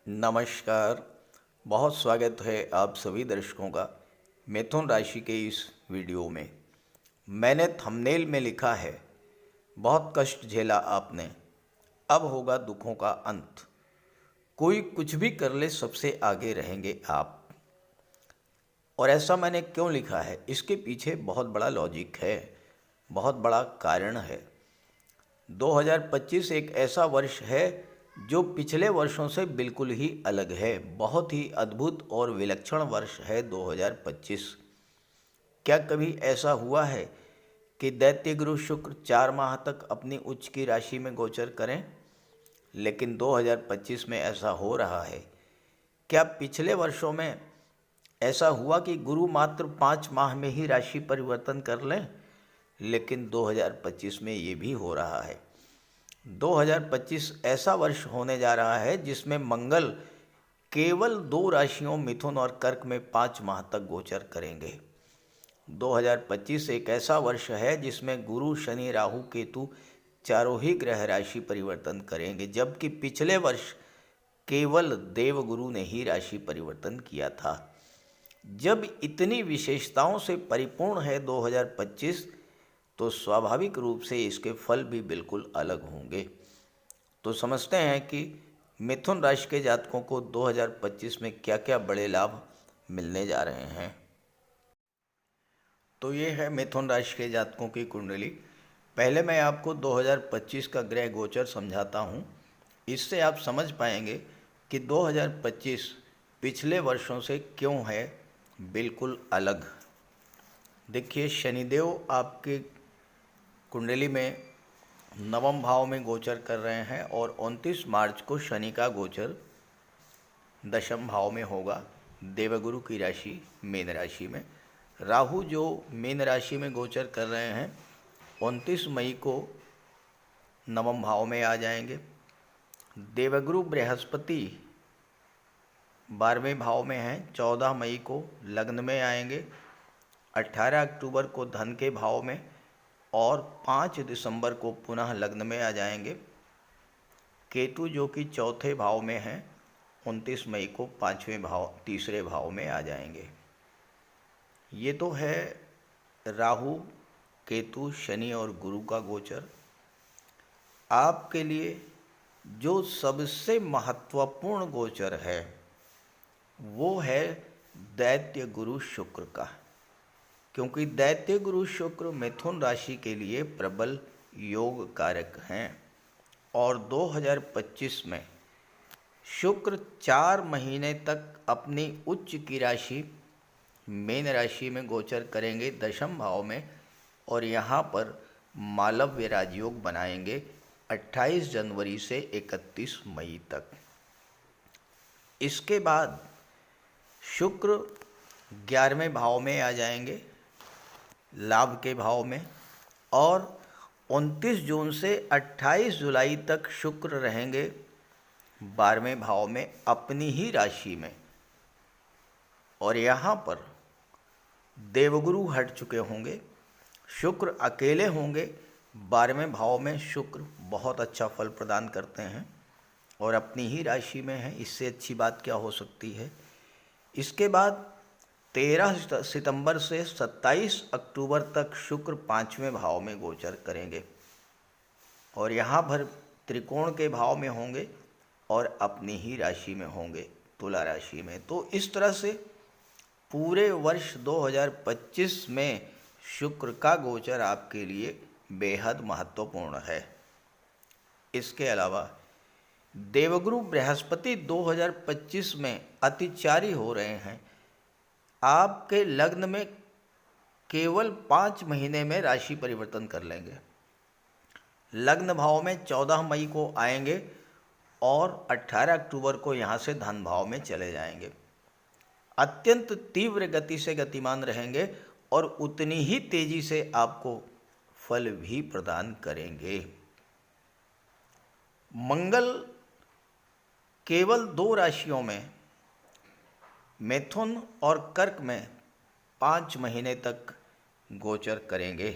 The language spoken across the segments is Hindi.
नमस्कार। बहुत स्वागत है आप सभी दर्शकों का मिथुन राशि के इस वीडियो में। मैंने थंबनेल में लिखा है, बहुत कष्ट झेला आपने, अब होगा दुखों का अंत। कोई कुछ भी कर ले, सबसे आगे रहेंगे आप। और ऐसा मैंने क्यों लिखा है, इसके पीछे बहुत बड़ा लॉजिक है, बहुत बड़ा कारण है। 2025 एक ऐसा वर्ष है जो पिछले वर्षों से बिल्कुल ही अलग है। बहुत ही अद्भुत और विलक्षण वर्ष है 2025। क्या कभी ऐसा हुआ है कि दैत्य गुरु शुक्र 4 माह तक अपनी उच्च की राशि में गोचर करें? लेकिन 2025 में ऐसा हो रहा है। क्या पिछले वर्षों में ऐसा हुआ कि गुरु मात्र 5 माह में ही राशि परिवर्तन कर लें? लेकिन 2025 में ये भी हो रहा है। 2025 ऐसा वर्ष होने जा रहा है जिसमें मंगल केवल 2 राशियों मिथुन और कर्क में 5 माह तक गोचर करेंगे। 2025 एक ऐसा वर्ष है जिसमें गुरु, शनि, राहु, केतु चारों ही ग्रह राशि परिवर्तन करेंगे, जबकि पिछले वर्ष केवल देवगुरु ने ही राशि परिवर्तन किया था। जब इतनी विशेषताओं से परिपूर्ण है 2025, तो स्वाभाविक रूप से इसके फल भी बिल्कुल अलग होंगे। तो समझते हैं कि मिथुन राशि के जातकों को 2025 में क्या क्या बड़े लाभ मिलने जा रहे हैं। तो ये है मिथुन राशि के जातकों की कुंडली। पहले मैं आपको 2025 का ग्रह गोचर समझाता हूँ। इससे आप समझ पाएंगे कि 2025 पिछले वर्षों से क्यों है बिल्कुल अलग। देखिए, शनिदेव आपके कुंडली में नवम भाव में गोचर कर रहे हैं और 29 मार्च को शनि का गोचर दशम भाव में होगा, देवगुरु की राशि मीन राशि में। राहु जो मीन राशि में गोचर कर रहे हैं 29 मई को नवम भाव में आ जाएंगे। देवगुरु बृहस्पति 12वें भाव में हैं, 14 मई को लग्न में आएंगे, 18 अक्टूबर को धन के भाव में और 5 दिसंबर को पुनः लग्न में आ जाएंगे। केतु जो कि चौथे भाव में हैं 29 मई को 5वें भाव, तीसरे भाव में आ जाएंगे। ये तो है राहु, केतु, शनि और गुरु का गोचर। आपके लिए जो सबसे महत्वपूर्ण गोचर है वो है दैत्य गुरु शुक्र का, क्योंकि दैत्य गुरु शुक्र मिथुन राशि के लिए प्रबल योग कारक हैं। और 2025 में शुक्र 4 महीने तक अपनी उच्च की राशि मीन राशि में गोचर करेंगे दशम भाव में, और यहाँ पर मालव्य राजयोग बनाएंगे 28 जनवरी से 31 मई तक। इसके बाद शुक्र 11वें भाव में आ जाएंगे, लाभ के भाव में, और 29 जून से 28 जुलाई तक शुक्र रहेंगे 12वें भाव में अपनी ही राशि में। और यहाँ पर देवगुरु हट चुके होंगे, शुक्र अकेले होंगे 12वें भाव में। शुक्र बहुत अच्छा फल प्रदान करते हैं और अपनी ही राशि में है, इससे अच्छी बात क्या हो सकती है। इसके बाद 13 सितंबर से 27 अक्टूबर तक शुक्र 5वें भाव में गोचर करेंगे और यहाँ भर त्रिकोण के भाव में होंगे और अपनी ही राशि में होंगे, तुला राशि में। तो इस तरह से पूरे वर्ष 2025 में शुक्र का गोचर आपके लिए बेहद महत्वपूर्ण है। इसके अलावा देवगुरु बृहस्पति 2025 में अतिचारी हो रहे हैं। आपके लग्न में केवल 5 महीने में राशि परिवर्तन कर लेंगे। लग्न भाव में 14 मई को आएंगे और 18 अक्टूबर को यहाँ से धन भाव में चले जाएंगे। अत्यंत तीव्र गति से गतिमान रहेंगे और उतनी ही तेजी से आपको फल भी प्रदान करेंगे। मंगल केवल 2 राशियों में मिथुन और कर्क में 5 महीने तक गोचर करेंगे।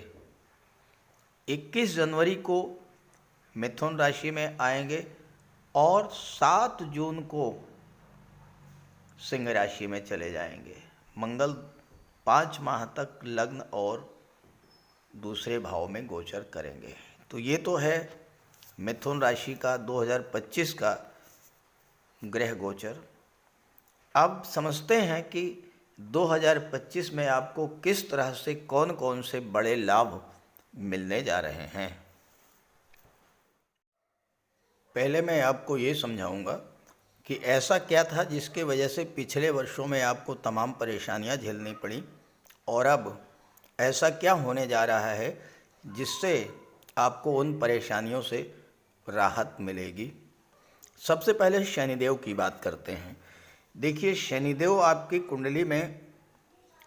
21 जनवरी को मिथुन राशि में आएंगे और 7 जून को सिंह राशि में चले जाएंगे। मंगल 5 माह तक लग्न और दूसरे भाव में गोचर करेंगे। तो ये तो है मिथुन राशि का 2025 का ग्रह गोचर। अब समझते हैं कि 2025 में आपको किस तरह से कौन कौन से बड़े लाभ मिलने जा रहे हैं। पहले मैं आपको ये समझाऊंगा कि ऐसा क्या था जिसके वजह से पिछले वर्षों में आपको तमाम परेशानियां झेलनी पड़ी, और अब ऐसा क्या होने जा रहा है जिससे आपको उन परेशानियों से राहत मिलेगी। सबसे पहले शनिदेव की बात करते हैं। देखिए, शनिदेव आपकी कुंडली में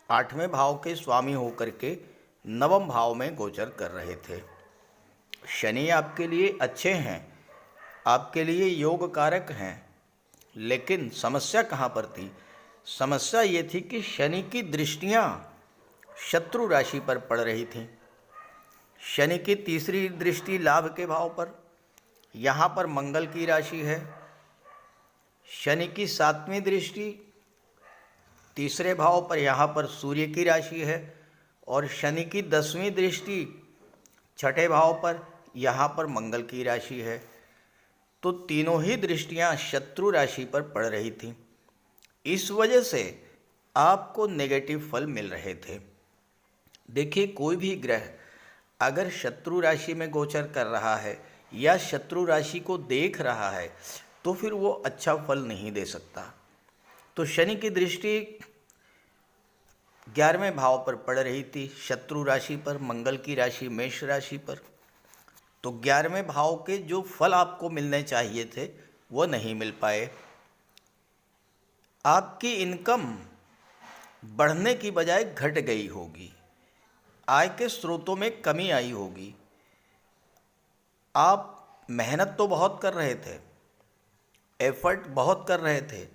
8वें भाव के स्वामी होकर के 9वें भाव में गोचर कर रहे थे। शनि आपके लिए अच्छे हैं, आपके लिए योग कारक हैं, लेकिन समस्या कहाँ पर थी? समस्या ये थी कि शनि की दृष्टियाँ शत्रु राशि पर पड़ रही थीं। शनि की तीसरी दृष्टि लाभ के भाव पर, यहाँ पर मंगल की राशि है। शनि की 7वीं दृष्टि तीसरे भाव पर, यहाँ पर सूर्य की राशि है। और शनि की 10वीं दृष्टि छठे भाव पर, यहाँ पर मंगल की राशि है। तो तीनों ही दृष्टियाँ शत्रु राशि पर पड़ रही थीं। इस वजह से आपको नेगेटिव फल मिल रहे थे। देखिए, कोई भी ग्रह अगर शत्रु राशि में गोचर कर रहा है या शत्रु राशि को देख रहा है तो फिर वो अच्छा फल नहीं दे सकता। तो शनि की दृष्टि 11वें भाव पर पड़ रही थी, शत्रु राशि पर, मंगल की राशि मेष राशि पर। तो 11वें भाव के जो फल आपको मिलने चाहिए थे वो नहीं मिल पाए। आपकी इनकम बढ़ने की बजाय घट गई होगी, आय के स्रोतों में कमी आई होगी। आप मेहनत तो बहुत कर रहे थे, एफर्ट बहुत कर रहे थे,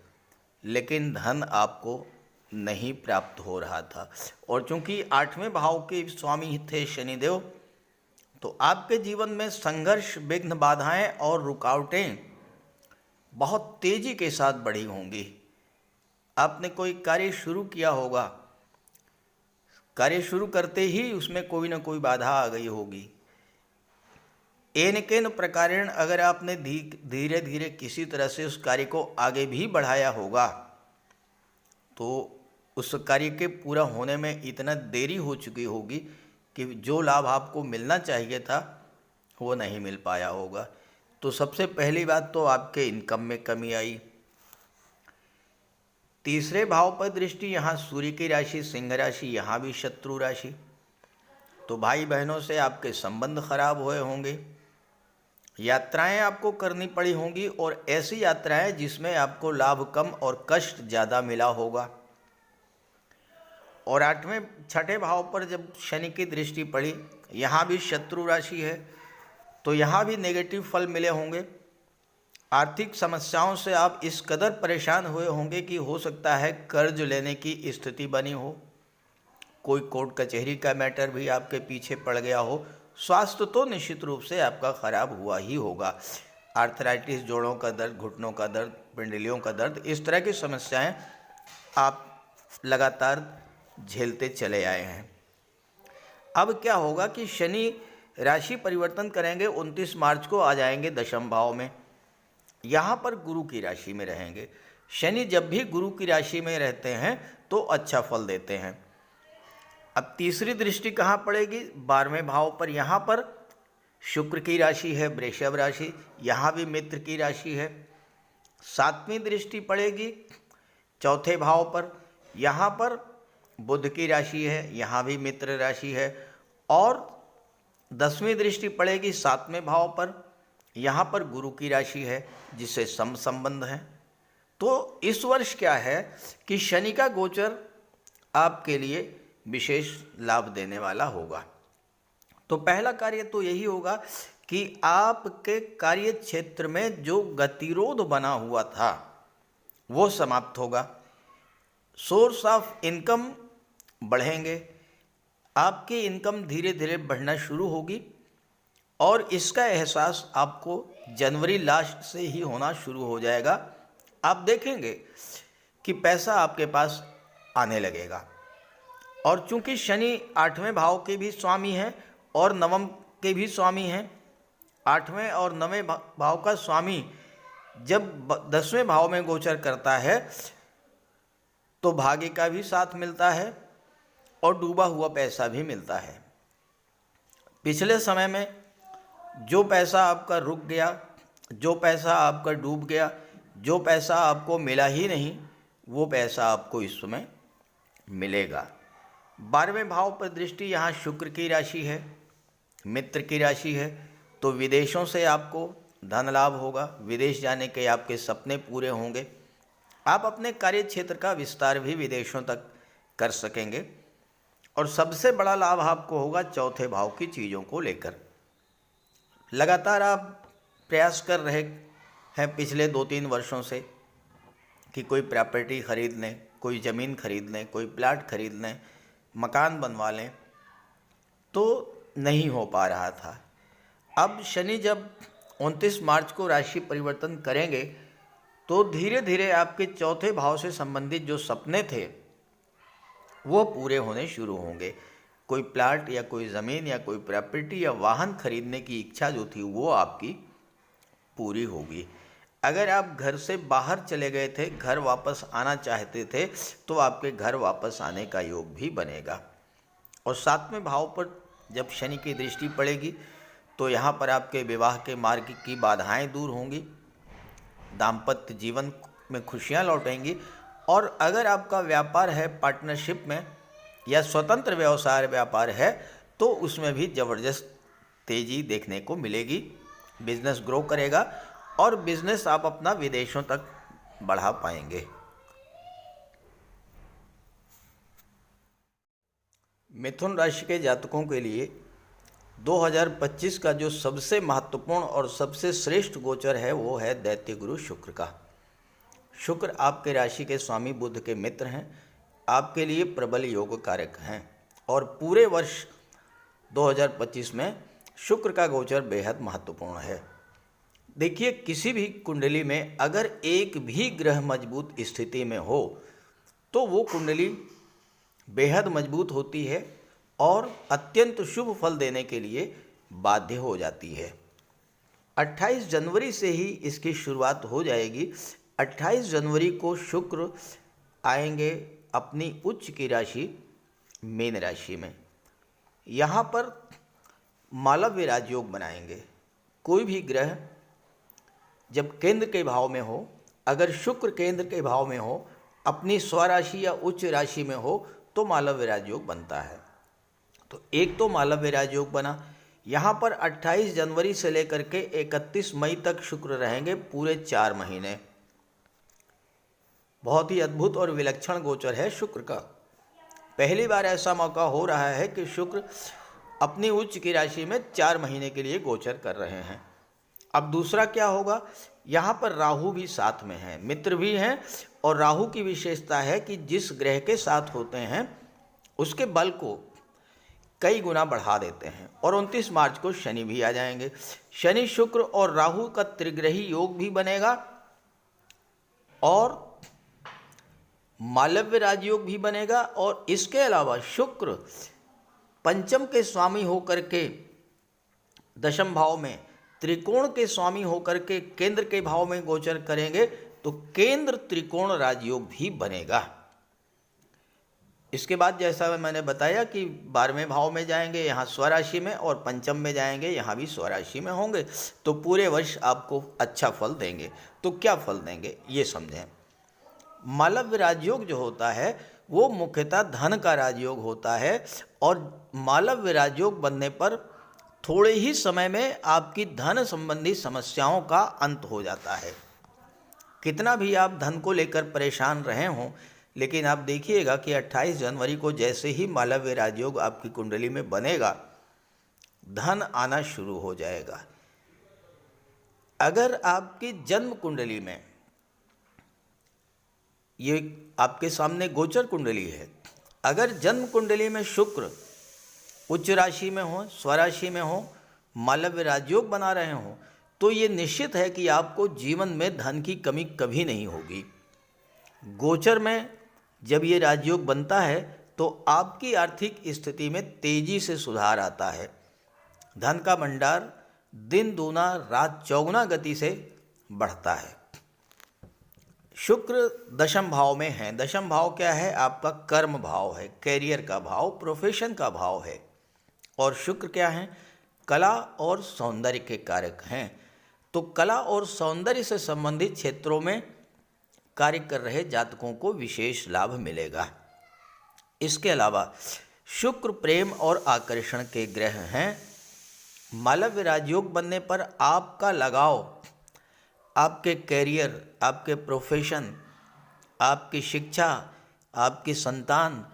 लेकिन धन आपको नहीं प्राप्त हो रहा था। और चूंकि 8वें भाव के स्वामी थे शनिदेव, तो आपके जीवन में संघर्ष, विघ्न, बाधाएं और रुकावटें बहुत तेजी के साथ बढ़ी होंगी। आपने कोई कार्य शुरू किया होगा, कार्य शुरू करते ही उसमें कोई ना कोई बाधा आ गई होगी। एन प्रकारेण अगर आपने धीरे धीरे किसी तरह से उस कार्य को आगे भी बढ़ाया होगा तो उस कार्य के पूरा होने में इतना देरी हो चुकी होगी कि जो लाभ आपको मिलना चाहिए था वो नहीं मिल पाया होगा। तो सबसे पहली बात तो आपके इनकम में कमी आई। तीसरे भाव पर दृष्टि, यहाँ सूर्य की राशि सिंह राशि, यहाँ भी शत्रु राशि। तो भाई बहनों से आपके संबंध खराब हुए होंगे, यात्राएं आपको करनी पड़ी होंगी, और ऐसी यात्राएं जिसमें आपको लाभ कम और कष्ट ज़्यादा मिला होगा। और 6ठे भाव पर जब शनि की दृष्टि पड़ी, यहाँ भी शत्रु राशि है, तो यहाँ भी नेगेटिव फल मिले होंगे। आर्थिक समस्याओं से आप इस कदर परेशान हुए होंगे कि हो सकता है कर्ज लेने की स्थिति बनी हो, कोई कोर्ट कचहरी का मैटर भी आपके पीछे पड़ गया हो। स्वास्थ्य तो निश्चित रूप से आपका खराब हुआ ही होगा। आर्थराइटिस, जोड़ों का दर्द, घुटनों का दर्द, पिंडलियों का दर्द, इस तरह की समस्याएं आप लगातार झेलते चले आए हैं। अब क्या होगा कि शनि राशि परिवर्तन करेंगे, 29 मार्च को आ जाएंगे 10वें भाव में, यहाँ पर गुरु की राशि में रहेंगे। शनि जब भी गुरु की राशि में रहते हैं तो अच्छा फल देते हैं। अब तीसरी दृष्टि कहाँ पड़ेगी? 12वें भाव पर, यहाँ पर शुक्र की राशि है वृषभ राशि, यहाँ भी मित्र की राशि है। 7वीं दृष्टि पड़ेगी चौथे भाव पर, यहाँ पर बुध की राशि है, यहाँ भी मित्र राशि है। और 10वीं दृष्टि पड़ेगी 7वें भाव पर, यहाँ पर गुरु की राशि है जिससे संबंध है। तो इस वर्ष क्या है कि शनि का गोचर आपके लिए विशेष लाभ देने वाला होगा। तो पहला कार्य तो यही होगा कि आपके कार्य क्षेत्र में जो गतिरोध बना हुआ था वो समाप्त होगा। सोर्स ऑफ इनकम बढ़ेंगे, आपकी इनकम धीरे धीरे बढ़ना शुरू होगी, और इसका एहसास आपको जनवरी लास्ट से ही होना शुरू हो जाएगा। आप देखेंगे कि पैसा आपके पास आने लगेगा। और चूंकि शनि 8वें भाव के भी स्वामी हैं और नवम के भी स्वामी हैं, 8वें और 9वें भाव का स्वामी जब 10वें भाव में गोचर करता है तो भाग्य का भी साथ मिलता है और डूबा हुआ पैसा भी मिलता है। पिछले समय में जो पैसा आपका रुक गया, जो पैसा आपका डूब गया, जो पैसा आपको मिला ही नहीं, वो पैसा आपको इस समय मिलेगा। 12वें भाव पर दृष्टि यहाँ शुक्र की राशि है, मित्र की राशि है, तो विदेशों से आपको धन लाभ होगा, विदेश जाने के आपके सपने पूरे होंगे। आप अपने कार्य क्षेत्र का विस्तार भी विदेशों तक कर सकेंगे। और सबसे बड़ा लाभ आपको होगा चौथे भाव की चीज़ों को लेकर। लगातार आप प्रयास कर रहे हैं पिछले 2-3 वर्षों से कि कोई प्रॉपर्टी खरीद लें, कोई ज़मीन खरीद लें, कोई प्लाट खरीद लें, मकान बनवा लें, तो नहीं हो पा रहा था। अब शनि जब 29 मार्च को राशि परिवर्तन करेंगे तो धीरे धीरे आपके चौथे भाव से संबंधित जो सपने थे वो पूरे होने शुरू होंगे। कोई प्लाट या कोई ज़मीन या कोई प्रॉपर्टी या वाहन खरीदने की इच्छा जो थी वो आपकी पूरी होगी। अगर आप घर से बाहर चले गए थे, घर वापस आना चाहते थे, तो आपके घर वापस आने का योग भी बनेगा। और 7वें भाव पर जब शनि की दृष्टि पड़ेगी तो यहाँ पर आपके विवाह के मार्ग की बाधाएं दूर होंगी, दाम्पत्य जीवन में खुशियाँ लौटेंगी। और अगर आपका व्यापार है पार्टनरशिप में या स्वतंत्र व्यवसाय व्यापार है तो उसमें भी ज़बरदस्त तेज़ी देखने को मिलेगी, बिजनेस ग्रो करेगा और बिजनेस आप अपना विदेशों तक बढ़ा पाएंगे। मिथुन राशि के जातकों के लिए 2025 का जो सबसे महत्वपूर्ण और सबसे श्रेष्ठ गोचर है वो है दैत्य गुरु शुक्र का। शुक्र आपके राशि के स्वामी बुध के मित्र हैं, आपके लिए प्रबल योग कारक हैं और पूरे वर्ष 2025 में शुक्र का गोचर बेहद महत्वपूर्ण है। देखिए, किसी भी कुंडली में अगर एक भी ग्रह मजबूत स्थिति में हो तो वो कुंडली बेहद मजबूत होती है और अत्यंत शुभ फल देने के लिए बाध्य हो जाती है। 28 जनवरी से ही इसकी शुरुआत हो जाएगी। 28 जनवरी को शुक्र आएंगे अपनी उच्च की राशि मीन राशि में। यहाँ पर मालव्य राजयोग बनाएंगे। कोई भी ग्रह जब केंद्र के भाव में हो, अगर शुक्र केंद्र के भाव में हो, अपनी स्वराशि या उच्च राशि में हो तो मालव्य राजयोग बनता है। तो एक तो मालव्य राजयोग बना। यहाँ पर 28 जनवरी से लेकर के 31 मई तक शुक्र रहेंगे, पूरे 4 महीने। बहुत ही अद्भुत और विलक्षण गोचर है शुक्र का। पहली बार ऐसा मौका हो रहा है कि शुक्र अपनी उच्च की राशि में 4 महीने के लिए गोचर कर रहे हैं। अब दूसरा क्या होगा, यहाँ पर राहु भी साथ में है, मित्र भी हैं। और राहु की विशेषता है कि जिस ग्रह के साथ होते हैं उसके बल को कई गुना बढ़ा देते हैं। और 29 मार्च को शनि भी आ जाएंगे। शनि शुक्र और राहु का त्रिग्रही योग भी बनेगा और मालव्य राजयोग भी बनेगा। और इसके अलावा शुक्र पंचम के स्वामी होकर के दशम भाव में, त्रिकोण के स्वामी होकर के केंद्र के भाव में गोचर करेंगे तो केंद्र त्रिकोण राजयोग भी बनेगा। इसके बाद जैसा मैंने बताया कि 12वें भाव में जाएंगे यहाँ स्वराशि में, और पंचम में जाएंगे यहाँ भी स्वराशि में होंगे, तो पूरे वर्ष आपको अच्छा फल देंगे। तो क्या फल देंगे ये समझें। मालव्य राजयोग जो होता है वो मुख्यतः धन का राजयोग होता है और मालव्य राजयोग बनने पर थोड़े ही समय में आपकी धन संबंधी समस्याओं का अंत हो जाता है। कितना भी आप धन को लेकर परेशान रहे हों, लेकिन आप देखिएगा कि 28 जनवरी को जैसे ही मालव्य राजयोग आपकी कुंडली में बनेगा, धन आना शुरू हो जाएगा। अगर आपकी जन्म कुंडली में, ये आपके सामने गोचर कुंडली है, अगर जन्म कुंडली में शुक्र उच्च राशि में हो, स्वराशि में हो, मालव्य राजयोग बना रहे हो, तो ये निश्चित है कि आपको जीवन में धन की कमी कभी नहीं होगी। गोचर में जब ये राजयोग बनता है तो आपकी आर्थिक स्थिति में तेजी से सुधार आता है। धन का भंडार दिन दूना रात चौगुना गति से बढ़ता है। शुक्र दशम भाव में है। दशम भाव क्या है? आपका कर्म भाव है, कैरियर का भाव, प्रोफेशन का भाव है। और शुक्र क्या है? कला और सौंदर्य के कारक हैं। तो कला और सौंदर्य से संबंधित क्षेत्रों में कार्य कर रहे जातकों को विशेष लाभ मिलेगा। इसके अलावा शुक्र प्रेम और आकर्षण के ग्रह हैं। मालव्य राजयोग बनने पर आपका लगाव आपके कैरियर, आपके प्रोफेशन, आपकी शिक्षा, आपकी संतान,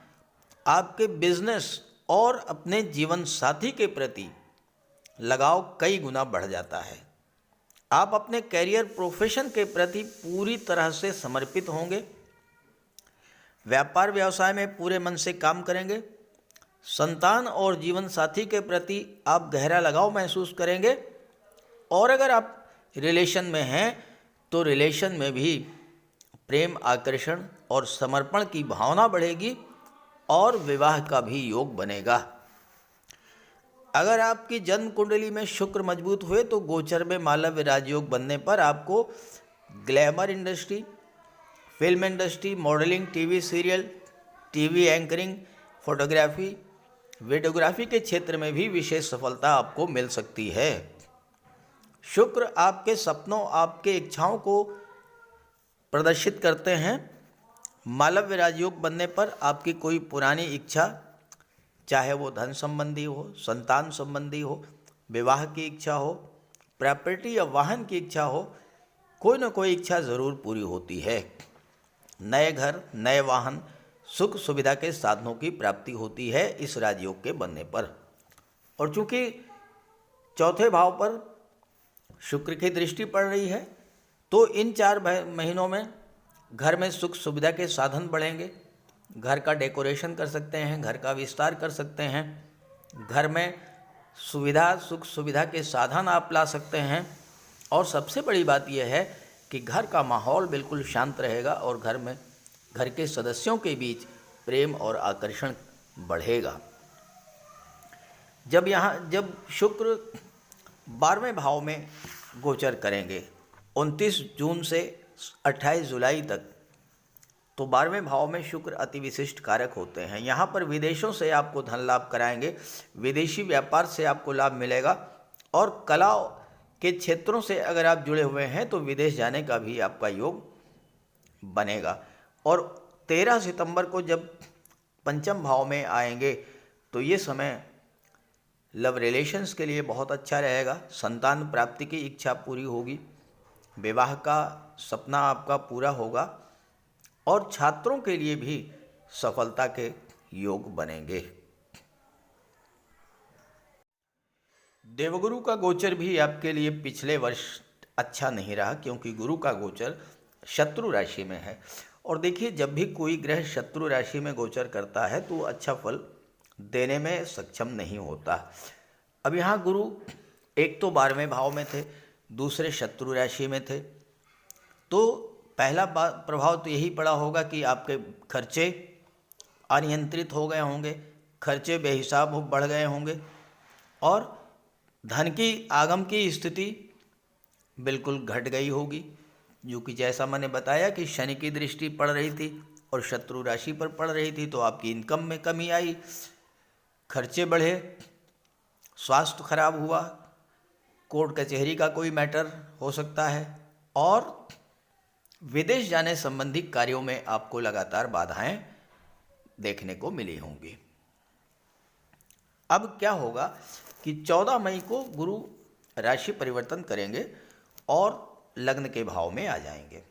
आपके बिजनेस और अपने जीवन साथी के प्रति लगाव कई गुना बढ़ जाता है। आप अपने कैरियर प्रोफेशन के प्रति पूरी तरह से समर्पित होंगे। व्यापार व्यवसाय में पूरे मन से काम करेंगे। संतान और जीवन साथी के प्रति आप गहरा लगाव महसूस करेंगे। और अगर आप रिलेशन में हैं तो रिलेशन में भी प्रेम, आकर्षण और समर्पण की भावना बढ़ेगी और विवाह का भी योग बनेगा। अगर आपकी जन्म कुंडली में शुक्र मजबूत हुए तो गोचर में मालव्य राजयोग बनने पर आपको glamour industry, film industry, modelling, TV serial, TV anchoring, photography, videography के क्षेत्र में भी विशेष सफलता आपको मिल सकती है। शुक्र आपके सपनों, आपके इच्छाओं को प्रदर्शित करते हैं। मालव्य राजयोग बनने पर आपकी कोई पुरानी इच्छा, चाहे वो धन संबंधी हो, संतान संबंधी हो, विवाह की इच्छा हो, प्रॉपर्टी या वाहन की इच्छा हो, कोई ना कोई इच्छा ज़रूर पूरी होती है। नए घर, नए वाहन, सुख सुविधा के साधनों की प्राप्ति होती है इस राजयोग के बनने पर। और चूंकि चौथे भाव पर शुक्र की दृष्टि पड़ रही है तो इन 4 महीनों में घर में सुख सुविधा के साधन बढ़ेंगे। घर का डेकोरेशन कर सकते हैं, घर का विस्तार कर सकते हैं, घर में सुविधा, सुख सुविधा के साधन आप ला सकते हैं। और सबसे बड़ी बात यह है कि घर का माहौल बिल्कुल शांत रहेगा और घर में, घर के सदस्यों के बीच प्रेम और आकर्षण बढ़ेगा। जब शुक्र 12वें भाव में गोचर करेंगे 29 जून से 28 जुलाई तक, तो 12वें भाव में शुक्र अति विशिष्ट कारक होते हैं। यहाँ पर विदेशों से आपको धन लाभ कराएंगे, विदेशी व्यापार से आपको लाभ मिलेगा। और कला के क्षेत्रों से अगर आप जुड़े हुए हैं तो विदेश जाने का भी आपका योग बनेगा। और 13 सितंबर को जब पंचम भाव में आएंगे तो ये समय लव रिलेशंस के लिए बहुत अच्छा रहेगा। संतान प्राप्ति की इच्छा पूरी होगी, विवाह का सपना आपका पूरा होगा और छात्रों के लिए भी सफलता के योग बनेंगे। देवगुरु का गोचर भी आपके लिए पिछले वर्ष अच्छा नहीं रहा, क्योंकि गुरु का गोचर शत्रु राशि में है। और देखिए, जब भी कोई ग्रह शत्रु राशि में गोचर करता है तो अच्छा फल देने में सक्षम नहीं होता। अब यहाँ गुरु एक तो 12वें भाव में थे, दूसरे शत्रु राशि में थे, तो पहला प्रभाव तो यही पड़ा होगा कि आपके खर्चे अनियंत्रित हो गए होंगे, खर्चे बेहिसाब बढ़ गए होंगे और धन की आगम की स्थिति बिल्कुल घट गई होगी। जो कि जैसा मैंने बताया कि शनि की दृष्टि पड़ रही थी और शत्रु राशि पर पड़ रही थी, तो आपकी इनकम में कमी आई, खर्चे बढ़े, स्वास्थ्य खराब हुआ, कोर्ट कचहरी का कोई मैटर हो सकता है और विदेश जाने संबंधी कार्यों में आपको लगातार बाधाएं देखने को मिली होंगी। अब क्या होगा कि 14 मई को गुरु राशि परिवर्तन करेंगे और लग्न के भाव में आ जाएंगे।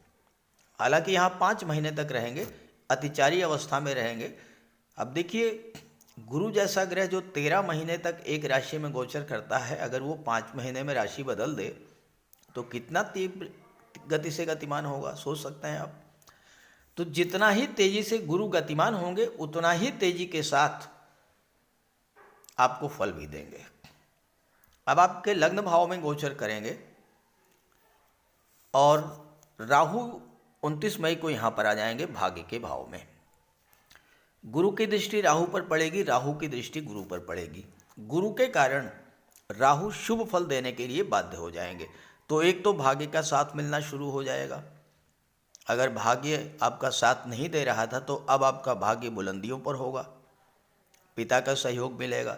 हालांकि यहाँ 5 महीने तक रहेंगे, अतिचारी अवस्था में रहेंगे। अब देखिए, गुरु जैसा ग्रह जो 13 महीने तक एक राशि में गोचर करता है, अगर वो 5 महीने में राशि बदल दे तो कितना तीव्र गति से गतिमान होगा, सोच सकते हैं आप। तो जितना ही तेजी से गुरु गतिमान होंगे उतना ही तेजी के साथ आपको फल भी देंगे। अब आपके लग्न भाव में गोचर करेंगे और राहु 29 मई को यहाँ पर आ जाएंगे भाग्य के भाव में। गुरु की दृष्टि राहु पर पड़ेगी, राहु की दृष्टि गुरु पर पड़ेगी। गुरु के कारण राहु शुभ फल देने के लिए बाध्य हो जाएंगे। तो एक तो भाग्य का साथ मिलना शुरू हो जाएगा। अगर भाग्य आपका साथ नहीं दे रहा था तो अब आपका भाग्य बुलंदियों पर होगा, पिता का सहयोग मिलेगा,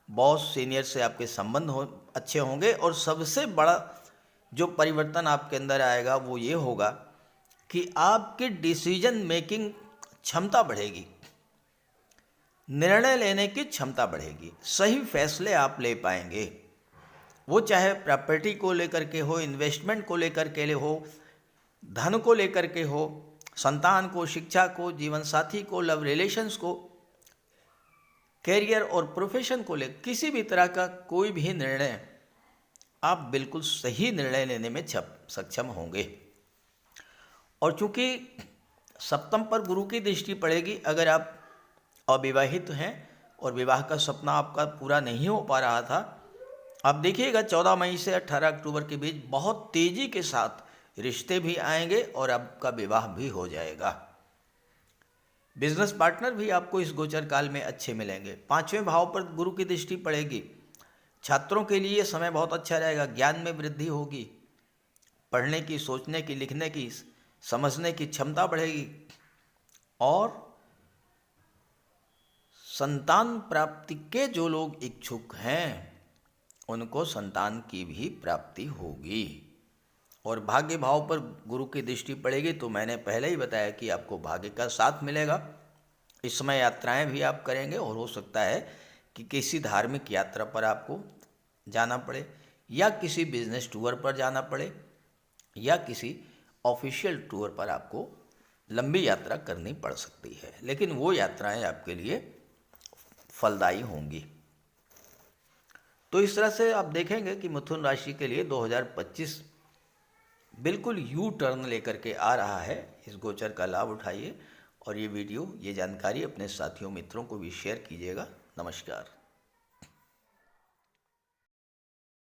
बॉस सीनियर से आपके संबंध अच्छे होंगे। और सबसे बड़ा जो परिवर्तन आपके अंदर आएगा वो ये होगा कि आपकी डिसीजन मेकिंग क्षमता बढ़ेगी, निर्णय लेने की क्षमता बढ़ेगी, सही फैसले आप ले पाएंगे। वो चाहे प्रॉपर्टी को लेकर के हो, इन्वेस्टमेंट को लेकर के हो, धन को लेकर के हो, संतान को, शिक्षा को, जीवन साथी को, लव रिलेशंस को, कैरियर और प्रोफेशन को लेकर किसी भी तरह का कोई भी निर्णय आप बिल्कुल सही निर्णय लेने में सक्षम होंगे। और चूंकि सप्तम पर गुरु की दृष्टि पड़ेगी, अगर आप अविवाहित हैं और विवाह का सपना आपका पूरा नहीं हो पा रहा था, आप देखिएगा 14 मई से 18 अक्टूबर के बीच बहुत तेजी के साथ रिश्ते भी आएंगे और आपका विवाह भी हो जाएगा। बिजनेस पार्टनर भी आपको इस गोचर काल में अच्छे मिलेंगे। 5वें भाव पर गुरु की दृष्टि पड़ेगी। छात्रों के लिए समय बहुत अच्छा रहेगा, ज्ञान में वृद्धि होगी, पढ़ने की, सोचने की, लिखने की, समझने की क्षमता बढ़ेगी। और संतान प्राप्ति के जो लोग इच्छुक हैं उनको संतान की भी प्राप्ति होगी। और भाग्य भाव पर गुरु की दृष्टि पड़ेगी तो मैंने पहले ही बताया कि आपको भाग्य का साथ मिलेगा। इस समय यात्राएं भी आप करेंगे और हो सकता है कि किसी धार्मिक यात्रा पर आपको जाना पड़े, या किसी बिजनेस टूर पर जाना पड़े, या किसी ऑफिशियल टूर पर आपको लंबी यात्रा करनी पड़ सकती है, लेकिन वो यात्राएं आपके लिए फलदायी होंगी। तो इस तरह से आप देखेंगे कि मिथुन राशि के लिए 2025 बिल्कुल यू टर्न लेकर के आ रहा है। इस गोचर का लाभ उठाइए और ये वीडियो, ये जानकारी अपने साथियों, मित्रों को भी शेयर कीजिएगा। नमस्कार।